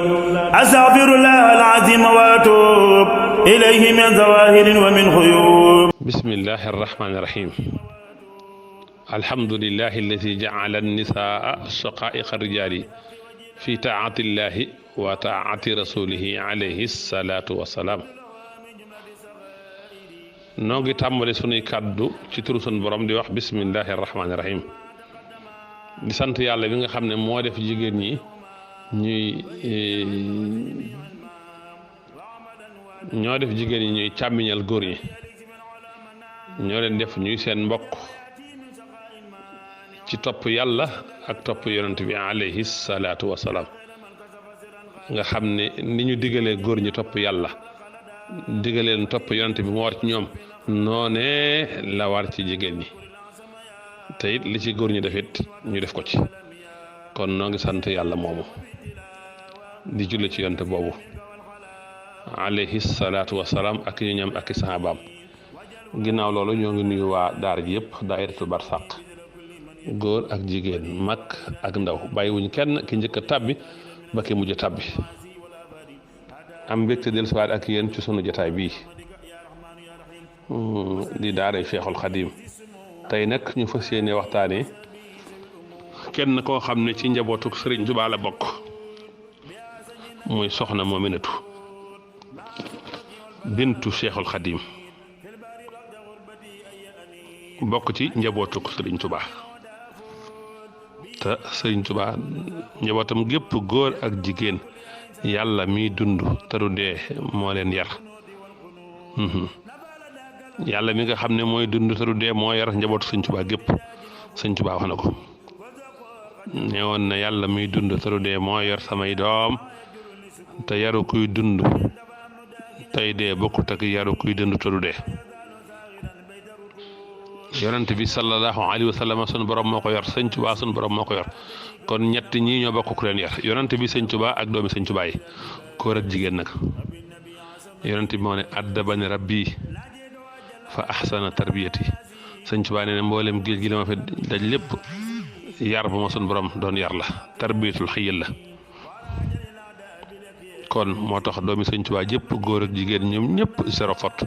أستغفر الله العظيم وأتوب إليه من ظواهر ومن غيوب. بسم الله الرحمن الرحيم. الحمد لله الذي جعل النساء شقائق الرجال في طاعة الله وطاعة رسوله عليه الصلاة والسلام. noo ngi tàmbali sunuy kàddu ci turu sunu borom di wax bismillahi rahmaani rahim di sant yàlla bi nga xam ne moo def jigéen ñi ñuy càmmiñal góor ñi, ñoo leen def ñuy seen mbokk ci topp yàlla ak topp yonent bi alayhi salaatu wasalaam. nga xam ne ni ñu digalee góor ñi topp yàlla digaleen topp yonent bi mu war ci ñoom noonee la war ci jigéen ñi, te it li ci góor ñi def it ñu def ko ci. kon noo ngi sant yàlla moomu di julli ci yonent boobu alayhi salaatu wasalaam ak ñu ñam ak i sahabaam. ginnaaw loolu ñoo ngi nuyu waa daara ji yëpp, daayiratu barsàq, góor ak jigéen, mag ak ndaw, bàyyiwuñ kenn, ki njëkk a tàbbi ba ki mujj tàbbi. am mbégte dellusiwaat ak yéen ci sunu jotaay bii di daara Cheikhul Khadim. tey nag ñu fas yéene waxtaane kenn koo xam ne ci njabootu Sëriñ Tuubaa la bokk, muy soxna Moominatu bintu Cheikhul Khadim, bokk ci njabootu Sëriñ Tuubaa. te Sëriñ Tuubaa njabootam gépp, góor ak jigéen, yàlla miy dund te du dee moo leen yar. yàlla mi nga xam ne mooy dund te du dee moo yar njabootu Sëriñ Tuubaa gépp. Sëriñ Tuubaa wax na ko, ne woon na yàlla miy dund te du dee moo yor samay doom, te yaru kuy dund tey dee bokkut ak yaru kuy dund te du dee. yonent bi sallallahu alayhi wa sallam sunu borom moo ko yor, Sëriñ Tuubaa sunu borom moo ko yor. kon ñett ñii ñoo bokk ku leen yar, yonent bi, Sëriñ Tuubaa ak doomi Sëriñ Tuubaa yi, góor ak jigéen nag. yonent bi moo ne addabani rabbi fa ahsana tarbiyati. Sëriñ Tuubaa nee na mboolem géej gi la ma fi daj lépp yar bu ma sunu borom doon yar la, tarbiyatul xiyil la. kon moo tax doomi Sëriñ Tuubaa jëpp, góor ak jigéen, ñoom ñëpp zéro faute.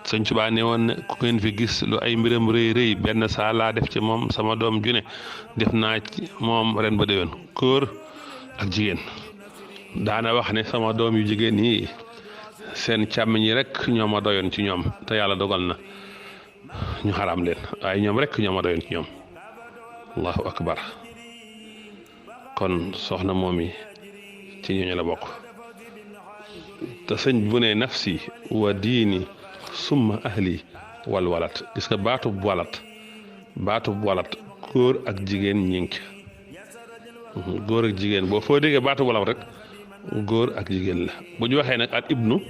Sëriñ Tuubaa ne woon ne ku ngeen fi gis lu ay mbiram rëy rëy, benn saa laa def ci moom sama doom ju ne def naa ci moom ren ba déwén, góor ak jigéen. daana wax ne sama doom yu jigéen yi seen càmmiñ yi rek ñoo ma doyoon ci ñoom, te yàlla dogal na ñu xaraam leen, waaye ñoom rek ñoo ma doyoon ci ñoom. allahu akbar. kon soxna moom yi ci ñooñu la bokk. te sëñ bu ne nafsi wa diini summa ahli wal walat. gis nga baatub walat góor ak jigéen ñink. góor ak jigéen boo foo déggee baatub walat rek góor ak jigéen la. bu ñu waxee nag at ibnu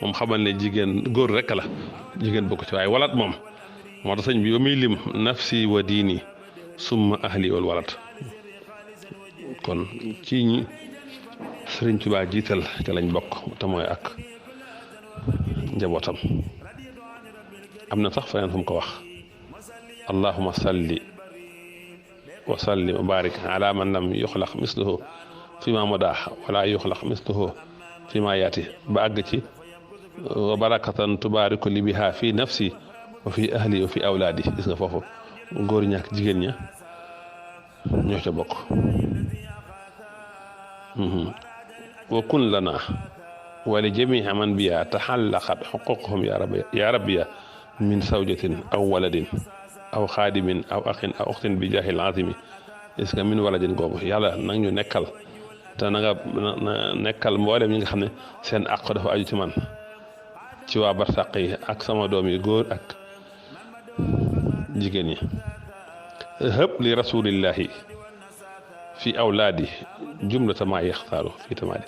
moom xamal ne jigéen, góor rek la, jigéen bokk ci. waaye walat moom moo tax sëñ bi ba muy lim nafsi wa diini summa ahli wal walat. kon ci ñi Sëriñ Tuubaa jiital te lañ bokk, te mooy ak njabootam. am na sax feneen fu mu ko wax, allahumma salli wa sallim wa barik ala man lam yuxlaq misluhu fi ma madaax wala yuxlaq misluhu fi ma yaati, ba àgg ci wa barakatan tubaariku li biha fi nafsi wa fi ahli wa fi awlaadi. gis nga foofu góor ñaak jigéen ña ñoo ca bokk. wa kun lana wa li jamii man biya taxallaqat xuququhum ya rabbiya min zawjatin aw waladin aw xaadimin aw axin aw uxtin bi jaahil azimi. gis nga min waladin googu, yàlla nag ñu nekkal, te na nga nekkal mboolem ñi nga xam ne seen àq dafa aju ci man, ci waa barsàq yi ak sama doom yi góor ak jigéen ñi. hëb li rasulillahi fi awlaadi jumlata maa yaxtaaru fii tamaadi.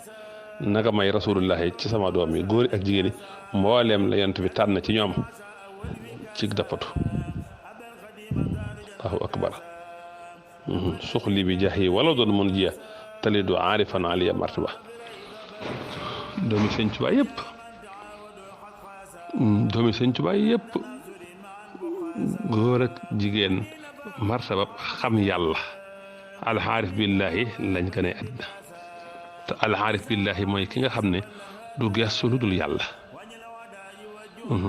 naka may rasulullahi ci sama doom yi góor ak jigéen ñi mbooleem la yonent bi tànn ci ñoom ci dappatu. allahu akbar. suxli bi jahi wala doon mun jiya talidu aarifan aliya martaba. doomi Sëriñ Tuubaa yëpp, doomi Sëriñ Tuubaa yëpp, góor ak jigéen, martaba xam yàlla, alxaarif billahi lañ ko ne àddina. te alxaarif billahi mooy ki nga xam ne du gestu lu dul yàlla.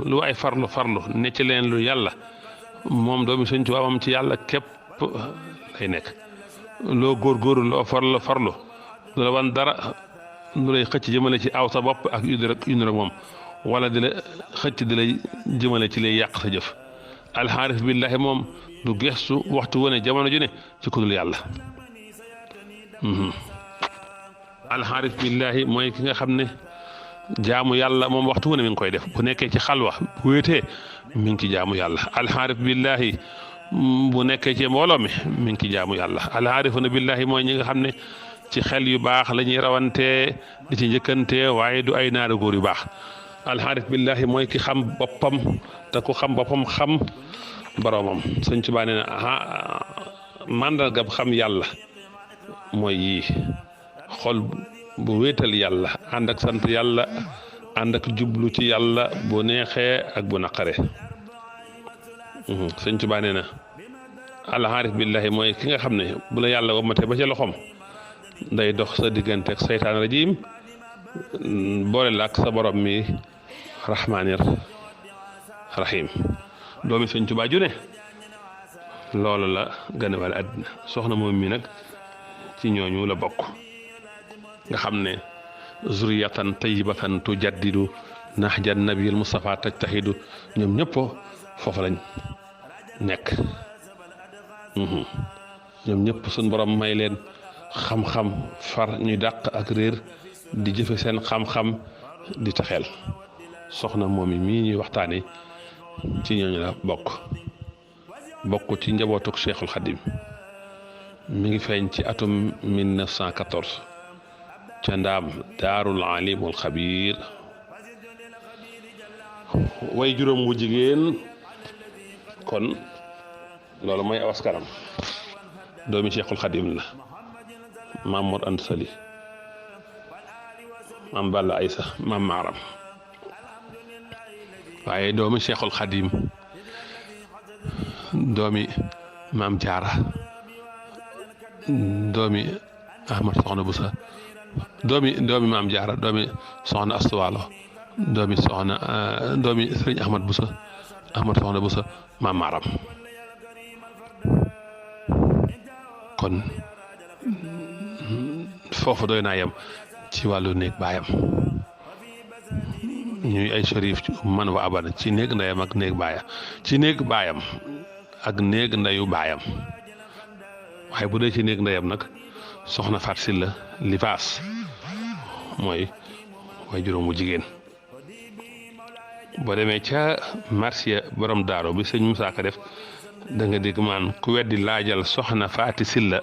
lu waay farlu farlu ne ci leen lu yàlla moom doomi Sëñ Tuubaa moom ci yàlla képp lay nekk. loo góorgóorlu loo farlu farlu du la wan dara lu lay xëcc jëmale ci aw sa bopp ak yu rek moom wala di la xëcc di lay jëmale ci lay yàq sa jëf. alxaarif billahi moom du gestu waxtu wane jamono ju ne ci ku dul yàlla. alxaarif billahi mooy ki nga xam ne jaamu yàlla moom waxtu wane mi ngi koy def bu nekkee ci xalwa bu wéetee mi ngi ci jaamu yàlla. alxaarif billahi bu nekkee ci mbooloo mi ngi ci jaamu yàlla. alxaarifuna billahi mooy ñi nga xam ne ci xel yu baax la ñuy rawantee di ci njëkkantee waaye du ay naara góor yu baax. alxaarif billahi mooy ki xam boppam te ku xam boppam xam boroomam. Sëñ Tuubaa nee na màndargam xam yàlla mooy yii xol bu wéetal yàlla ànd ak sant yàlla ànd ak jublu ci yàlla bu neexee ak bu naqare. Sëñ Tuubaa nee na alxaarif billahi mooy ki nga xam ne bu la yàlla womatee ba ca loxoom day dox sa diggante ak saytaan rajim boole la ak sa borom mi rahmaanir rahim. doomi Sëñ Tuubaa ju ne loolu la gën a wàll àddina. soxna moom mi nag ci ñooñu la bokk nga xam ne zuriyatan tayyibatan tujaddidu nahja nabiyil Mustafa tajtahidu ñoom ñëpp foofu lañ nekk. ñoom ñëpp suñ borom may leen xam-xam far ñuy dàq ak réer di jëfe seen xam-xam di taxeel. soxna moom yi mii ñuy waxtaane ci ñooñu la bokk ci njabootuk Cheikhul Khadim. mi ngi feeñ ci atum 1914 ca ndaam daarul alimul xabiir. way juróom wu jigéen kon loolu mooy aw askanam doomi Cheikhul Khadim la. maam Mor Anta Sali, maam Balla Aysa, maam Maaram. waaye doomi Cheikhul Khadim doomi maam Jaara doomi Ahmad Soxna Busa doomi maam Jaara doomi Soxna Astuwaalo doomi Sëriñ Ahmad Busa Ahmad Soxna Busa maam Maaram. kon foofu doy naa yem ci wàllu néeg baayam ñuy ay shérif man wa abana ci néeg ndeyam ak néeg baayam ci néeg baayam ak néeg ndeyu baayam. waaye bu dee ci néeg ndeyam nag soxna Faat Silla Libaas mooy way juróom wu jigéen. boo demee ca marsiya borom daaro bi sëñ Musaa Ka def da nga dégg maan ku weddi laajal soxna Faati Silla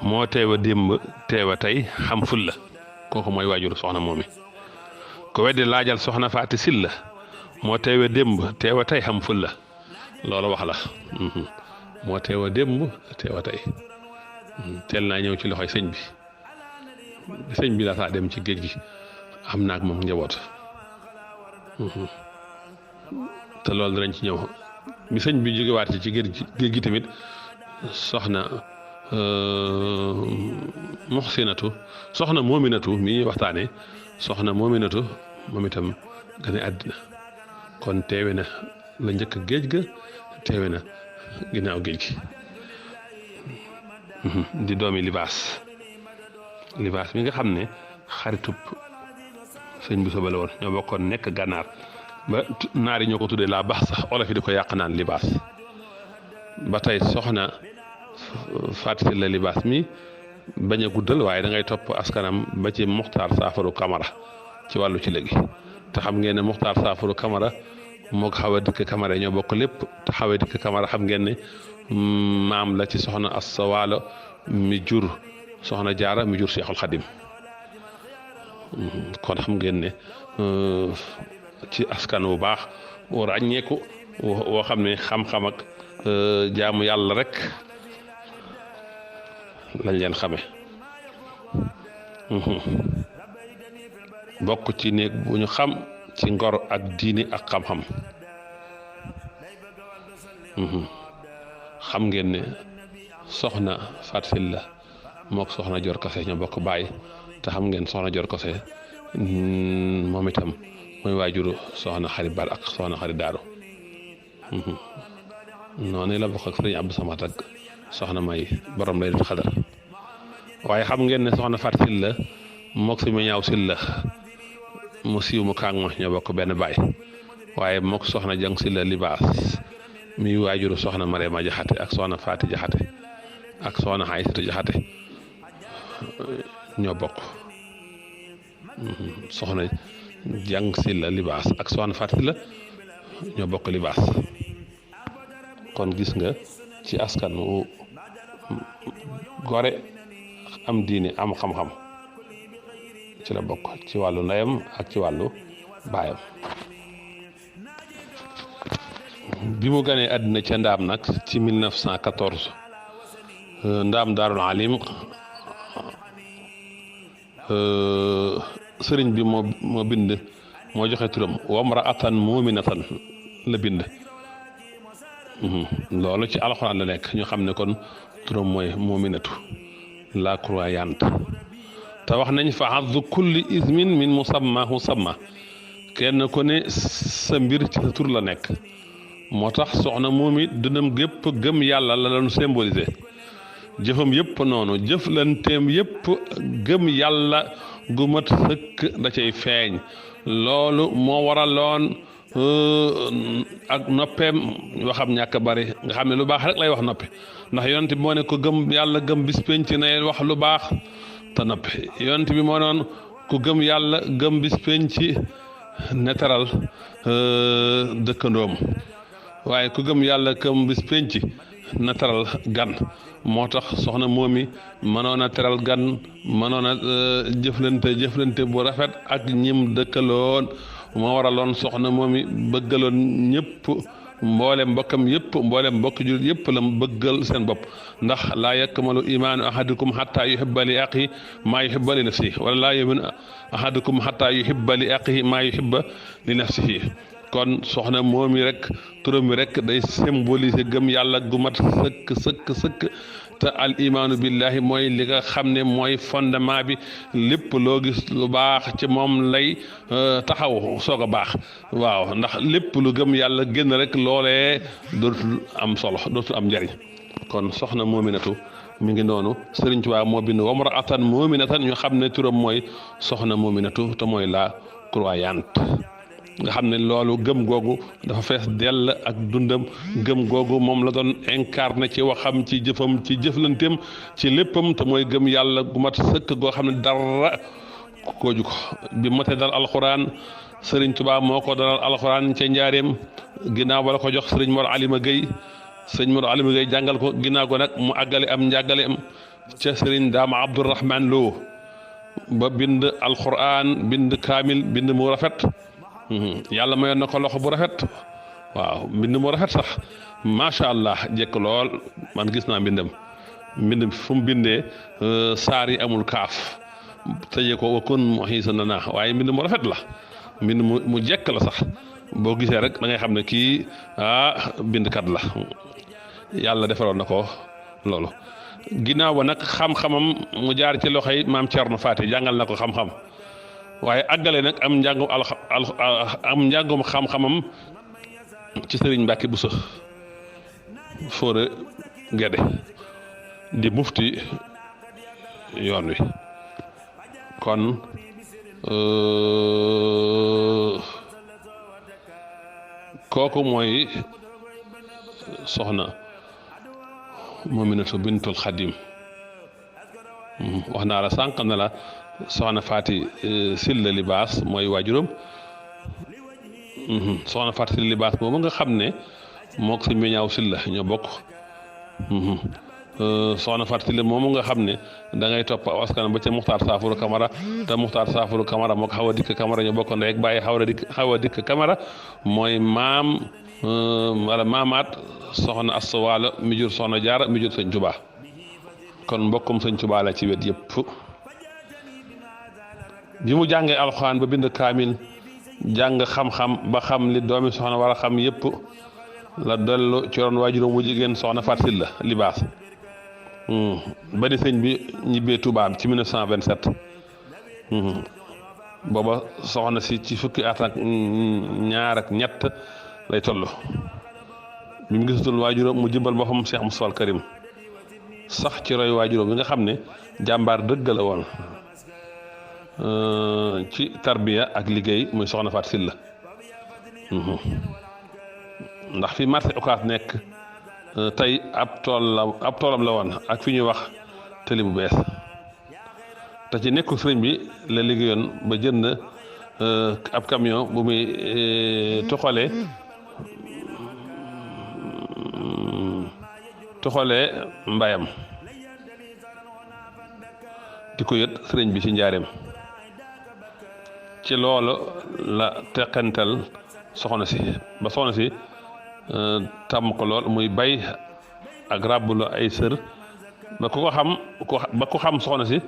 moo teewa démb teewa tey xam ful la kooku mooy waajuru soxna moomi. ku weddi laajal soxna Faati Silla moo teewa démb teewa tey xam ful la loolu wax la. moo teewa démb teewa tey teel naa ñëw ci loxoy sëñ bi la saa dem ci géej gi am naag moom njaboot. te loolu danañ ci ñëw bi sëñ bi jógewaat ci géej gi tamit soxna Muxsinatu soxna Moominatu mi ñuy waxtaane soxna Moominatu moom itam gane àddina kon teewe na la njëkk géej ga teewe na ginnaaw géej gi. di doomi libaas mi nga xam ne xaritub sëñ bu sobale woon ñoo bokkoon nekk gànnaar ba naar yi ñoo ko tuddee laa baax sax olof yi di ko yàq naan libaas. ba tey soxna Faat Silla Libaas mi bañ a guddal waaye da ngay topp askanam ba ci Muxtaar Saafaru Kamara ci wàllu ci léegi te xam ngeen ne Muxtaar Saafaru Kamara moo ko Xawa Dikk Kamara ñoo bokk lépp te Xawa Dikk Kamara xam ngeen ne maam la ci soxna Asta Waalo mi jur soxna Jaara mi jur Seexul Xadim. kon xam ngeen ne ci askan wu baax wu ràññeeku woo xam ne xam-xam ak jaamu yàlla rek lañ leen xame. bokk ci néeg bu ñu xam ci ngor ak diini ak xam-xam. xam ngeen ne soxna Faat Silla mook soxna Joor Kase ñoo bokk baay te xam ngeen soxna Jor Kose moom itam mooy waajuru soxna xarit Bar ak soxna xarit Daaru noonu la bokk ak sëriñ Abdou Samad ak soxna May borom lay def xadar waaye xam ngeen ne soxna Fat Silla mook si ma ñaaw Silla mu siiw mu kaang ma ñoo bokk benn baay waaye mook soxna Jang Silla libaas mi waajuru soxna Marema Jaxate ak soxna Faati Jaxate ak soxna Aysatu Jaxate ñoo bokk soxna Jang Silla libaas ak soxna Faati Silla ñoo bokk libaas kon gis nga ci askan wu gore am diine am xam-xam ci la bokk ci wàllu ndeyam ak ci wàllu baayam bi mu ganee àddina ca ndaam nag ci 1914 ndaam daarul alim sëriñ bi moo bind moo joxe turam wamraatan muminatan la bind loolu ci alxuraan la nekk ñu xam ne kon turam mooy muminatu la croyante te wax nañ fa azzu kulli ismin min musammahu samma kenn ku ne sa mbir ci sa tur la nekk moo tax soxna moom it dundam gépp gëm yàlla la doon symbolisé jëfam yëpp noonu jëflanteem yëpp gëm yàlla gu mat sëkk da cay feeñ loolu moo waraloon ak noppeem waxam ñàkk bari nga xam ne lu baax rek lay wax noppi ndax yonent bi moo ne ko gëm yàlla gëm bis penc na wax lu baax te noppi yonent bi moo noon ku gëm yàlla gëm bis penc ne teral dëkkandoom waaye ku gëm yàlla gëm bis penc na teral gan moo tax soxna moomi mënoon a teral gan mënoon a jëflante bu rafet ak ñim dëkkaloon moo waraloon soxna moomi bëggaloon ñëpp mboolem mbokkam yëpp mboolem mbokk jul yëpp la bëggal seen bopp ndax laa yakmalu imaanu ahadikum xataa yuhibba li axihi maa yuhibba li nafsihi wala laa yuminu ahadukum xataa yuhibba li axihi maa yuhibba li nafsihi kon soxna moomi rek turam mi rek day symboliser gëm yàlla gu mat sëkk te al imaanu billahi mooy li nga xam ne mooy fondement bi lépp loo gis lu baax ci moom lay taxaw soog a baax waaw ndax lépp lu gëm yàlla génn rek loolee dootul am solo dootul am njariñ kon soxna moominatu mi ngi noonu Sëriñ Tuubaa moo bind wamraatan moominatan ñu xam ne turam mooy soxna moominatu te mooy la croyante nga xam ne loolu gëm googu dafa fees dell ak dundam gëm googu moom la doon incarné ci waxam ci jëfam ci jëflanteem ci léppam te mooy gëm yàlla gu mat sëkk goo xam ne dara kooju ko bi mate dal alxuraan Sëriñ Tuubaa moo ko dalal alxuraan ca njaareem ginnaaw ba la ko jox Sëriñ Mor Alima Gueye Sëriñ Mor Alima Gueye jàngal ko ginnaaw go nag mu àggale am njàggale am ca Sëriñ Daama Abdourahman Lo ba bind alxuraan bind kaamil bind mu rafet yàlla mayoon na ko loxo bu rafet waaw mbind mu rafet sax macha allah jekk lool man gis naa mbind fu mu bindee saar yi amul kaaf tëjee ko wakun mu xiisa na naa waaye mbind mu rafet la mbind mu jekk la sax boo gisee rek da ngay xam ne kii bindkat la yàlla defaroon na ko loolu ginnaaw ba nag xam-xamam mu jaar ci loxoy maam Cerno Faati jàngal na ko xam-xam waaye àggale nag am njàngum xam-xamam ci Sëriñ Mbàkke Buso Fóore Gede di mufti yoon wi kon kooku mooy soxna Moominatu bintul Xadim wax naa la sànq na la soxna Faati Silla libaas mooy waajuram soxna Faati Silla libaas boobu nga xam ne mook si meñaaw Silla ñoo bokk soxna Faati Silla moomu nga xam ne da ngay topp askan ba ca Muxtaar Saafuru Kamara te Muxtaar Saafuru Kamara mook Xawa Dikk Kamara ñoo bokk ndey ak bàyyi Xawa Dikk Kamara mooy maam wala maamaat soxna Asta Waalo mi jur soxna Jaara mi jur Sëñ Tuubaa kon mbokkum Sëñ Tuubaa la ci wet yëpp bi mu jàngee alxuraan ba bind kaamil jàng xam-xam ba xam li doomi soxna war a xam yëpp la dellu ci ron waajuram wu jigéen soxna Faat Silla libaas ba di sëñ bi ñibbee Tuubaa ci 1927 booba soxna si ci fukki at ak ñaar ak ñett lay toll bi mu gisatul waajuram mu jëbal boppam Cheikh Moustapha al Karim sax ci roy waajuram bi nga xam ne jàmbaar dëgg la woon ci tarbiya ak liggéey muy soxna Faat Sylla ndax fi marché Ocass nekk tey ab toolam la woon ak fi ñuy wax tëli bu bees te ci nekku sëriñ bi la liggéeyoon ba jënd ab camion bu muy toxalee mbayam di ko yët sëriñ bi ci njaareem ci loolu la teqantal soxna si ba soxna si tàmm ko lool muy bay ak ràbbulu ay sër ba ku xam soxna si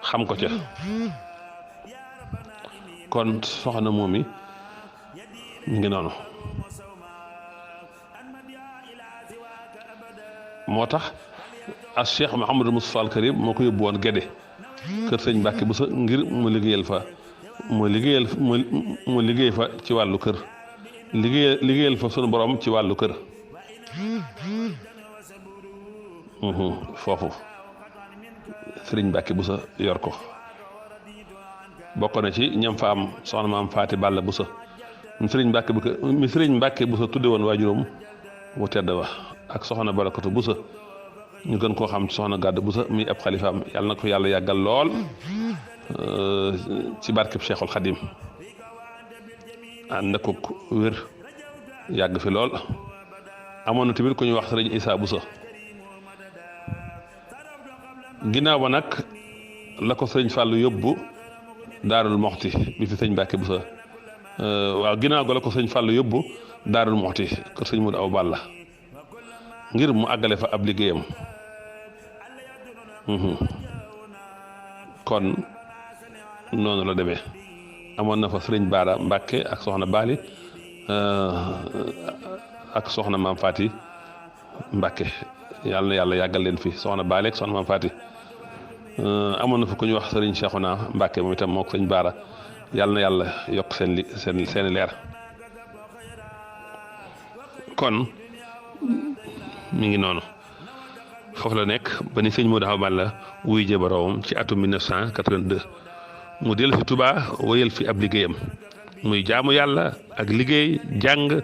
xam ko ca kon soxna moom mi ngi noonu moo tax as Cheikh Mouhamadou Moustapha al Karim moo ko yóbbu woon Gédé kër sëñ Mbàkke Buso ngir mu liggéey fa ci wàllu kër liggéeyal fa sunu borom ci wàllu kër foofu sëriñ Mbàkke Buso yor ko bokk na ci ñam fa am soxna maam Faati Balla Buso mi sëriñ Mbàkke Buso tudde woon waajuram wu tedd wa ak soxna Barakatu Buso ñu gën koo xam soxna Gàdd Buso mi ab xalifaam yàlla na ko yàlla yàggal lool ci barkeb Cheikhul Xadim ànd ak ko wér yàgg fi lool amoon na tamit ku ñuy wax sëriñ Isaa Buso ginnaaw ba nag la ko sëriñ Fàllu yóbbu Daarul Moxti bi fi sëñ Mbàkke Buso ginnaaw ga la ko sëñ Fàllu yóbbu Daarul Moxti kër sëñ Mudu Aw Balla ngir mu àggale fa ab liggéeyam kon noonu la demee amoon na fa sëriñ Baara Mbàkke ak soxna Baali ak soxna Maam Faati Mbàkke yàlla na yàlla yàggal leen fi soxna Baali ak soxna Maam Faati amoon na fa ku ñu wax sëriñ Seexuna Mbàkke moom itam moo ko sëñ Baara yàlla na yàlla yokk seen leer kon mi ngi noonu foofu la nekk ba ni sëñ Modou Awa Balla wuy jë boroomam ci atum 1982 mu dellu fi Touba wéyal fi ab liggéeyam muy jaamu yàlla ak liggéey jàng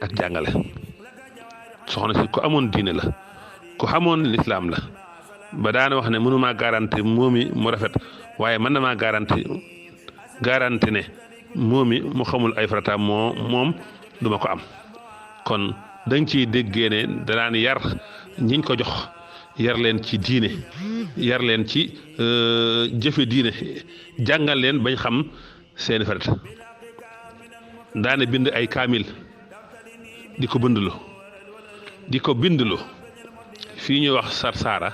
ak jàngale soxna si ku amoon diine la ku xamoon lislaam la ba daana wax ne mënumaa garanti moomi mu rafet waaye mën na maa garanti ne moomi mu xamul ay farataam moom duma ko am kon dañ ciy déggee ne danaan yar ñiñ ko jox yar leen ci diine yar leen ci jëfe diine jàngal leen bañ xam seeni farat daane bind ay kaamil di ko bindlu fii ñuy wax Sarsara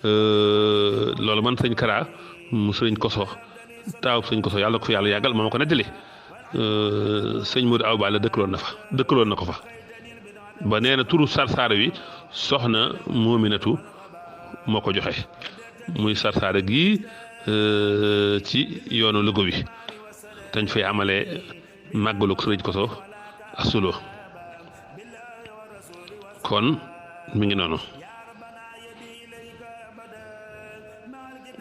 loolu man sëñ Kara mu sëñ Koso taaw sëñ Koso yàlla ko fi yàlla yàggal moo ma ko nettali sëñ Modou Awa Balla dëkkaloon na ko fa ba nee na turu Sarsara wi soxna Moominatu moo ko joxe muy Sarsara gi ci yoonu Louga bi dañ fay amalee màggalu sëriñ Koso Asulo kon mi ngi noonu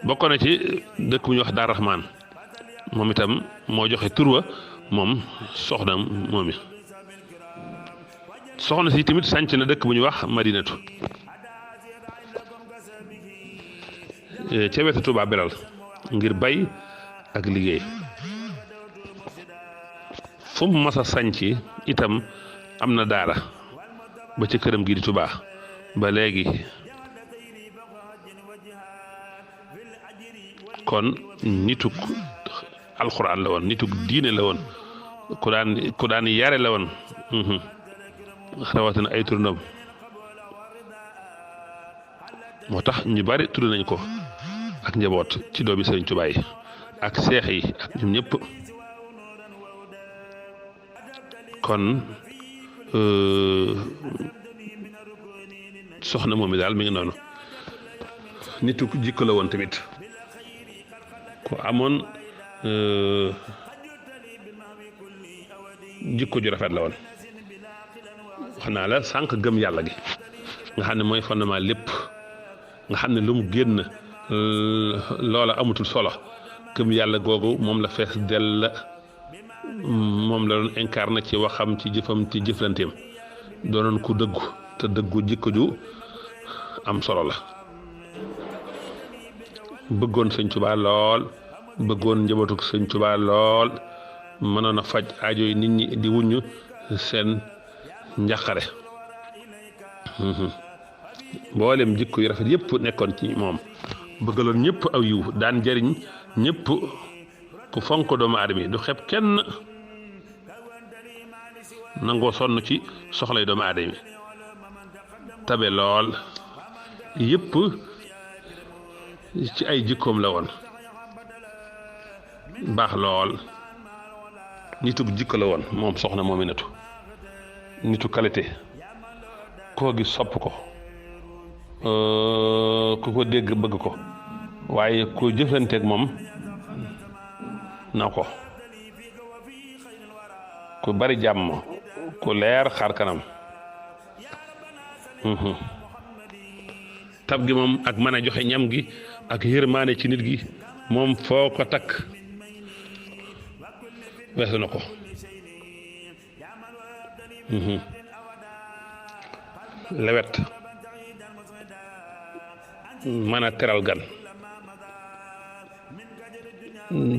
bokk na ci dëkk bu ñuy wax Daar Rahman moom itam moo joxe tur wa moom soxna moomi soxna si tamit sànc na dëkk bu ñuy wax Madinatu ca wetu Touba Belal ngir bay ak liggéey fu mu mas a sànc itam am na daara ba ci këram gi di Touba ba léegi kon nituk alxuraan la woon nituk diine la woon ku daan yare la woon rawatina ay turndam moo tax ñu bari tudd nañ ko ak njaboot ci doomi Sëriñ Tuubaa yi ak seex yi ak ñoom ñëpp kon soxna moom mi daal mi ngi noonu nitu jikko la woon tamit ku amoon jikko ju rafet la woon. wax naa la sànq gëm yàlla gi nga xam ne mooy fondement lépp nga xam ne lu mu génn loola amatul solo gëm yàlla googu moom la fees dell moom la doon incarné ci waxam ci jëfam ci jëflanteem doonoon ku dëggu te dëggu jikko ju am solo la. bëggoon sëñ Tuubaa lool bëggoon njabootu sëñ Tuubaa lool mënoon a faj aajo yi nit ñi di wuññu seen njàqare mboolem jikko yu rafet yëpp nekkoon ci moom bëggaloon ñëpp aw yiw daan jariñ ñëpp ku fonk doomu aadama yi du xeeb kenn nangoo sonn ci soxlay doomu aadama yi tabe lool yëpp ci ay jikkoom la woon baax lool nitu jikko la woon moom soxna Moominatu nitu qualité koo gis sopp ko ku ko dégg bëgg ko waaye ku jëflanteeg moom na ko ku bari jàmm ku leer xar kanam tab gi moom ak mën a joxe ñam gi ak yërmaane ci nit gi moom foo ko takk weesu na ko lewet mën a teral gan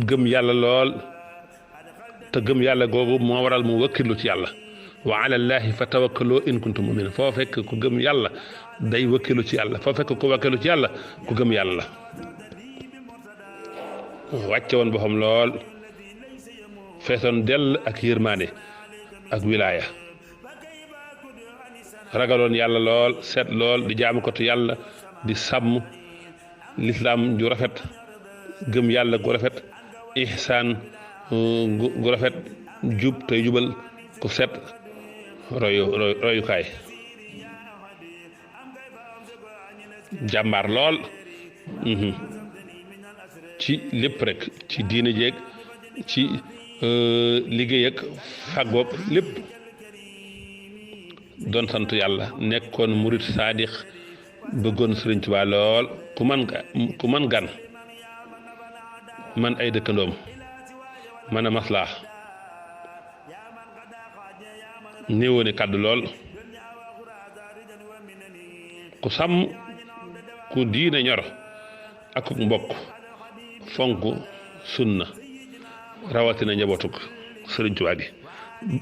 gëm yàlla lool te gëm yàlla googu moo waral mu wakkilu ci yàlla wa ala llaahi fa tawakkaloo in kuntum mu'minin foo fekk ku gëm yàlla day wakkilu ci yàlla foo fekk ku wakkilu ci yàlla ku gëm yàlla wàcce woon boppam lool feesoon dell ak yërmaande ak wilaaya ragaloon yàlla lool seet lool di jaamu ko tu yàlla di sàmm lislaam ju rafet gëm yàlla gu rafet ihsaan gu rafet jub tey jubal ku set royukaay jàmbaar lool ci lépp rek ci diine jeeg ci liggéey ak fàggoog lépp doon sant yàlla nekkoon murit saadix bëggoon Sëriñ Tuubaa lool ku man gan man ay dëkkandoom mën a maslaa néewoone kàddu lool ku sàmm ku diine ñor ak ku mbokk fonk sunna rawatina njabootuk Sëriñ Tuubaa gi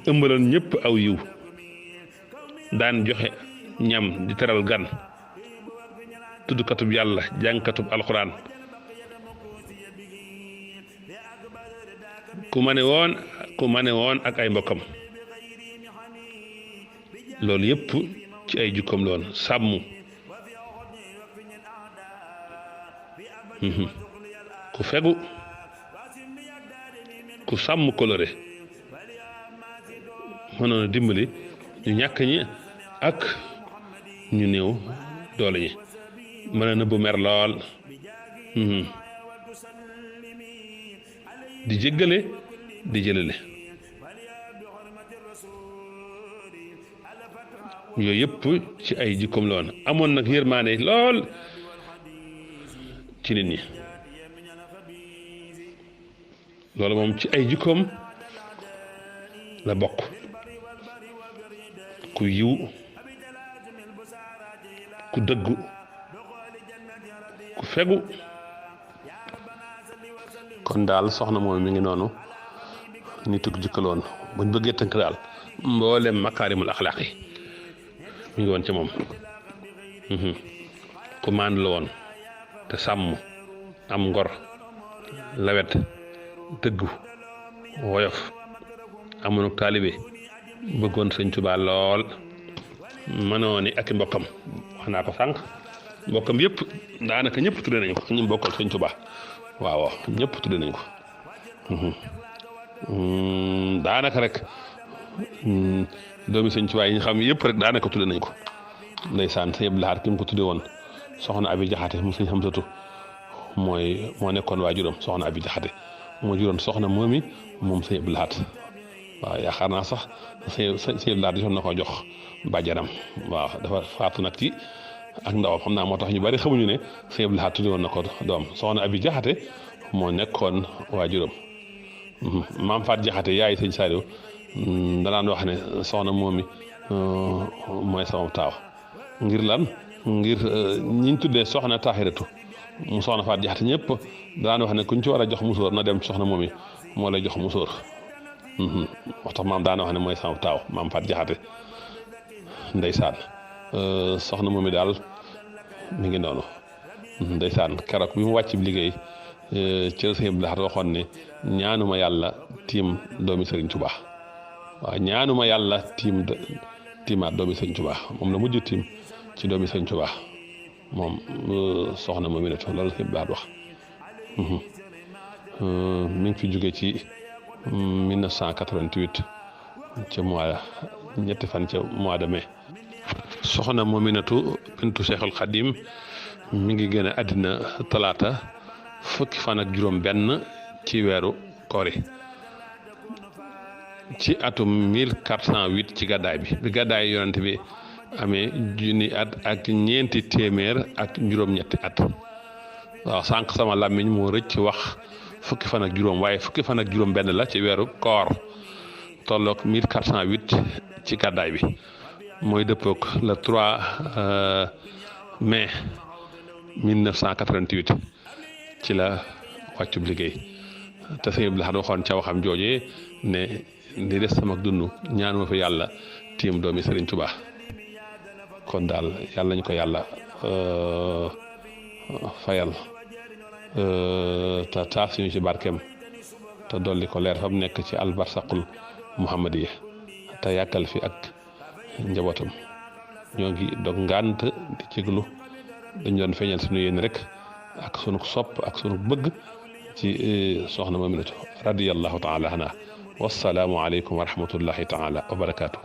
ëmbaloon ñëpp aw yiw daan joxe ñam di teral gan tuddkatub yàlla jàngkatub alxuraan ku mane woon ak ay mbokkam loolu yëpp ci ay jukkoom loon sàmm ku fegu ku sàmm kolore mënoon a dimbali ñu ñàkk ñi ak ñu néew doole ñi mën a nëbbu mer lool di jéggale di jëlale yooyu yëpp ci ay jikkoom la woon amoon nag yërmaane lool ci nit ñi loolu moom ci ay jikkoom la bokk ku yiw ku dëggu ku fegu kon daal soxna moom mi ngi noonu ni tukk jikkaloon buñ bëggee tënk daal mboolem makaarimul axlaaq yi mi ngi woon ci moom ku maandu la woon te sàmm am ngor lawet dëggu woyof amoon ak taalibe bëggoon Sëñ Tuubaa lool mënoo ni ak i mbokkam wax naa ko sànq mbokkam yëpp daanaka ñëpp tudde nañ ko ñu bokkal Sëñ Tuubaa waaw ñëpp tudde nañ ko daanaka rek doomi Sëñ Tuubaa yi ñu xam yëpp rek daanaka tudde nañ ko ndeysaan sëñ Abdou Lahad ki mu ko tudde woon soxna Abi Jaxate mu sëñ Xamsatu moo nekkoon waajuram soxna Abi Jaxate moo juróon soxna moomi moom sëñ Abdou Lahad waaw yaakaar naa sax sëñ Abdou Lahad di na ko jox bàjjanam waaw dafa faatu nag ci ak ndawam xam naa moo tax ñu bari xamuñu ne sëñ Abdou Lahad tuddi woon na ko doom soxna Abi Jaxate moo nekkoon waajuram maam Faat Jaxate yaay sëñ Saliou danaan wax ne soxna moomi mooy sama taaw ngir lan ngir ñiñ tuddee soxna Taxiratu mu soxna Faat Jaxate ñëpp daan wax ne kuñ ci war a jox musóor na dem soxna moomi moo lay jox musóor moo tax maam daan wax ne mooy sama taaw maam Faat Jaxate ndeysaan soxna moomi daal mi ngi noonu ndeysaan keroog bi mu wàcc bi liggéey ci Sëñ Abdou Lahad waxoon ne ñaanuma yàlla tiim doomi Sëriñ Tuubaa waaw ñaanuma yàlla tiimaat doomi Sëriñ Tuubaa moom la mujj tiim ci doomi Sëriñ Tuubaa moom soxna moomi ne loolu Sëñ Abdou Lahad wax mi ngi fi jóge ci 1988 ca ñetti fan ca mois de mai. soxna Mominatu bintu Cheikhul Khadim mi ngi gën a àddina talaata fukki fan ak juróom benn ci weeru kori ci atum 1408 ci gàddaay bi gàddaay yonent bi amee junni at ak ñeenti téeméer ak juróom-ñetti at waaw sànq sama làmmiñ moo rëcc wax fukki fan ak juróom waaye fukki fan ak juróom benn la ci weeru koor tolloog 1408 ci gàddaay bi mooy dëppook le 3 mai 1988 ci la wàccub liggéey te Sëñ Abdou Lahad waxoon ca waxam joojee ne di des sama dund ñaanuma fi yàlla tiim doomi Sëriñ Tuubaa kon daal yàlla nañu ko yàlla fayal te taas ñu ci barkeem te dolli ko leer fa mu nekk ci albarsaqul muhammadiya te yàggal fi ak njabootam ñoo ngi dog ngànt di céglu dañ doon feeñal suñu yéen rek ak sunu sopp ak sunu bëgg ci soxna Mominatu radiyallahu taala anha wassalaamu aleykum wa rahmatullahi taala wa barakaatu